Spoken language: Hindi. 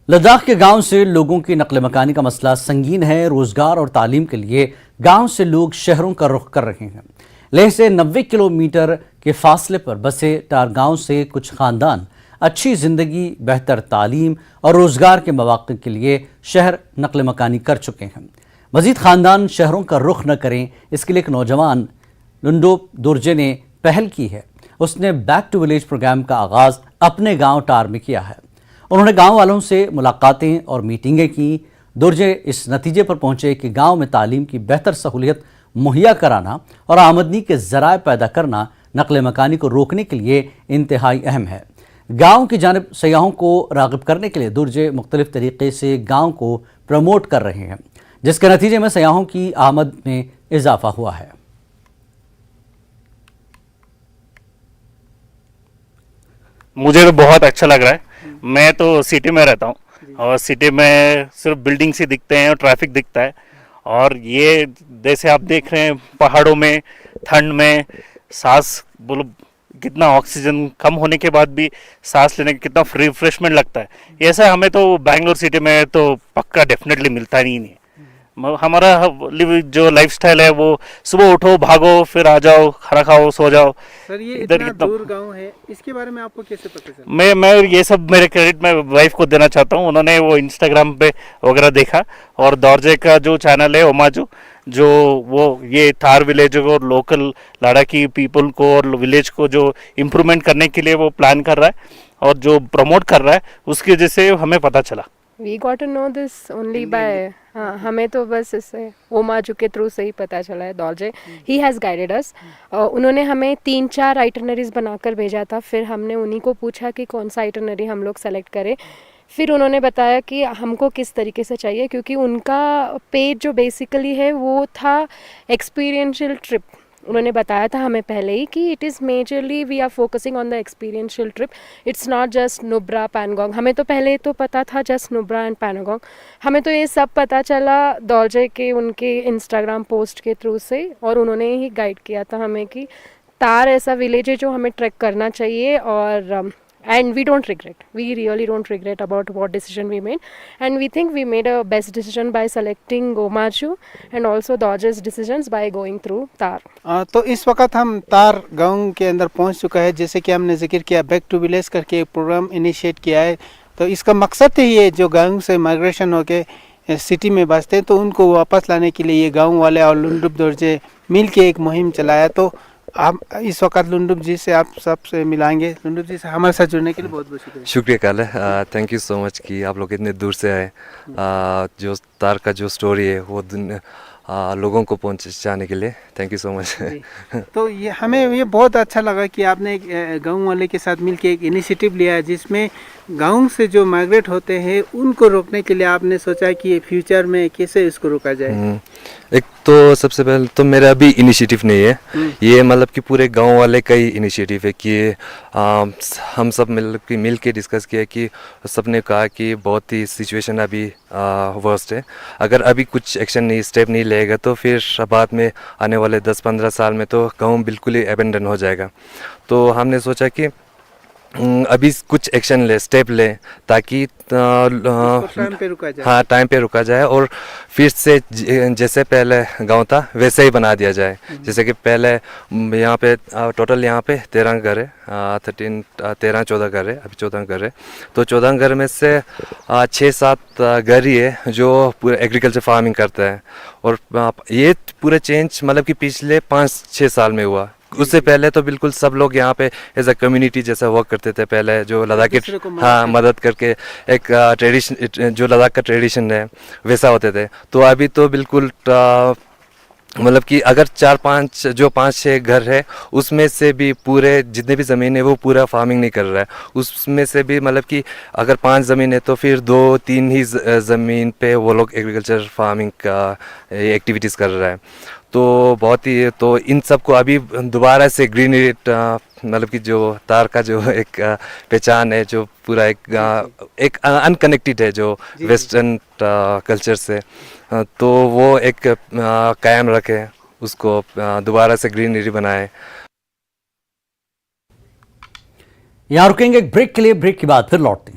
लद्दाख के गांव से लोगों की नकल मकानी का मसला संगीन है। रोजगार और तालीम के लिए गांव से लोग शहरों का रुख कर रहे हैं। लेह से 90 किलोमीटर के फासले पर बसे टार गांव से कुछ खानदान अच्छी जिंदगी, बेहतर तालीम और रोजगार के मौके के लिए शहर नकल मकानी कर चुके हैं। मजीद खानदान शहरों का रुख न करें, इसके लिए एक नौजवान लुंडोप दुर्जे ने पहल की है। उसने बैक टू विलेज प्रोग्राम का आगाज अपने गाँव टार में किया है। उन्होंने गांव वालों से मुलाकातें और मीटिंगें की। दुर्जे इस नतीजे पर पहुंचे कि गांव में तालीम की बेहतर सहूलियत मुहैया कराना और आमदनी के जराए पैदा करना नकल मकानी को रोकने के लिए इंतहाई अहम है। गांव की जानिब सयाहों को राग़िब करने के लिए दुर्जे मुख्तलिफ तरीके से गांव को प्रमोट कर रहे हैं, जिसके नतीजे में सयाहों की आमद में इजाफा हुआ है। मुझे तो बहुत अच्छा लग रहा है। मैं तो सिटी में रहता हूँ और सिटी में सिर्फ बिल्डिंग्स ही दिखते हैं और ट्रैफिक दिखता है। और ये जैसे आप देख रहे हैं, पहाड़ों में ठंड में सांस बोलो कितना ऑक्सीजन कम होने के बाद भी सांस लेने का कितना रिफ्रेशमेंट लगता है। ऐसा हमें तो बैंगलोर सिटी में तो पक्का डेफिनेटली मिलता नहीं। हमारा जो लाइफस्टाइल है वो सुबह उठो, भागो, फिर आ जाओ, खाना खाओ, सो जाओ। सर, ये इतना दूर गांव है, इसके बारे में आपको कैसे पता चला? मैं ये सब मेरे क्रेडिट मैं वाइफ को देना चाहता हूँ। उन्होंने वो इंस्टाग्राम पे वगैरह देखा और दौरजे का जो चैनल है ओमाजू, जो वो ये थार विलेज और लोकल लड़ाकी पीपल को और विलेज को जो इम्प्रूवमेंट करने के लिए वो प्लान कर रहा है और जो प्रमोट कर रहा है, उसकी वजह से हमें पता चला। We got to know this only by हाँ, हमें तो बस इससे ओमाजू के थ्रू से ही पता चला है। दौलजे ही हैज़ गाइडेड अस। उन्होंने हमें 3-4 आइटनरीज बनाकर भेजा था। फिर हमने उन्हीं को पूछा कि कौन सा आइटनरी हम लोग सेलेक्ट करें। फिर उन्होंने बताया कि हमको किस तरीके से चाहिए, क्योंकि उनका पेज जो बेसिकली है वो था एक्सपीरियंशियल ट्रिप। उन्होंने बताया था हमें पहले ही कि it is majorly we are focusing on the experiential trip, it's not just Nubra Pangong. हमें तो पहले तो पता था जस्ट नुब्रा एंड पैनगोंग। हमें तो ये सब पता चला दौलजे के उनके इंस्टाग्राम पोस्ट के थ्रू से, और उन्होंने ही गाइड किया था हमें कि तार ऐसा विलेज है जो हमें ट्रैक करना चाहिए। और and we don't regret, we really don't regret about what decision we made, and we think we made a best decision by selecting Omachu and also Dodge's decisions by going through तार। तो इस वक्त हम तार गांव के अंदर पहुंच चुका है। जैसे कि हमने जिक्र किया, बैक टू विलेज करके एक प्रोग्राम इनिशिएट किया है। तो इसका मकसद ही है जो गांव से माइग्रेशन होके सिटी में बसते हैं तो उनको वापस लाने के लिए ये गाँव वाले और लुंडुप दौरजे मिल के एक मुहिम चलाया। तो आप इस वक्त लुंडुप जी से आप सबसे मिलाएंगे। लुंडुप जी से हमारे साथ जुड़ने के लिए बहुत बहुत शुक्रिया। शुक्रिया काले, थैंक यू सो मच कि आप लोग इतने दूर से आए। जो तार का जो स्टोरी है वो लोगों को पहुंचाने के लिए थैंक यू सो मच। तो ये हमें ये बहुत अच्छा लगा कि आपने गांव वाले के साथ मिलकर एक इनिशिएटिव लिया है, जिसमें गांव से जो माइग्रेट होते हैं उनको रोकने के लिए आपने सोचा कि फ्यूचर में कैसे इसको रोका जाए। एक तो सबसे पहले तो मेरा अभी इनिशिएटिव नहीं है, ये मतलब कि पूरे गांव वाले का ही इनिशिएटिव है कि हम सब मिल के डिस्कस किया कि सबने कहा कि बहुत ही सिचुएशन अभी वर्स्ट है। अगर अभी कुछ एक्शन नहीं, स्टेप नहीं लेगा तो फिर बाद में आने वाले 10-15 साल में तो गांव बिल्कुल ही एबेंडन हो जाएगा। तो हमने सोचा कि अभी कुछ एक्शन ले, स्टेप ले, ताकि टाइम पे रुका जाए। हाँ, टाइम पे रुका जाए और फिर से जैसे पहले गांव था वैसे ही बना दिया जाए। जैसे कि पहले यहाँ पे टोटल यहाँ पे 13 घर है, 13-14 घर है, अभी 14 घर है। तो 14 घर में से 6-7 घर ही है जो पूरा एग्रीकल्चर फार्मिंग करता है। और ये पूरा चेंज मतलब कि पिछले 5-6 साल में हुआ। उससे पहले तो बिल्कुल सब लोग यहाँ पे एज अ कम्युनिटी जैसा वर्क करते थे। पहले जो लद्दाख के हाँ मदद करके एक ट्रेडिशन, जो लद्दाख का ट्रेडिशन है वैसा होते थे। तो अभी तो बिल्कुल मतलब कि अगर 5-6 घर है उसमें से भी पूरे जितने भी ज़मीन है वो पूरा फार्मिंग नहीं कर रहा है। उसमें से भी मतलब कि अगर 5 ज़मीन है तो फिर 2-3 ही ज़मीन पे वो लोग एग्रीकल्चर फार्मिंग का एक्टिविटीज़ कर रहा है। तो बहुत ही, तो इन सब को अभी दोबारा से ग्रीन मतलब कि जो तार का जो एक पहचान है, जो पूरा एक अनकनेक्टेड है जो वेस्टर्न कल्चर से, तो वो एक कायम रखे, उसको दोबारा से ग्रीनरी बनाए। यहाँ रुकेंगे एक ब्रेक के लिए। ब्रेक के बाद फिर लौटते हैं।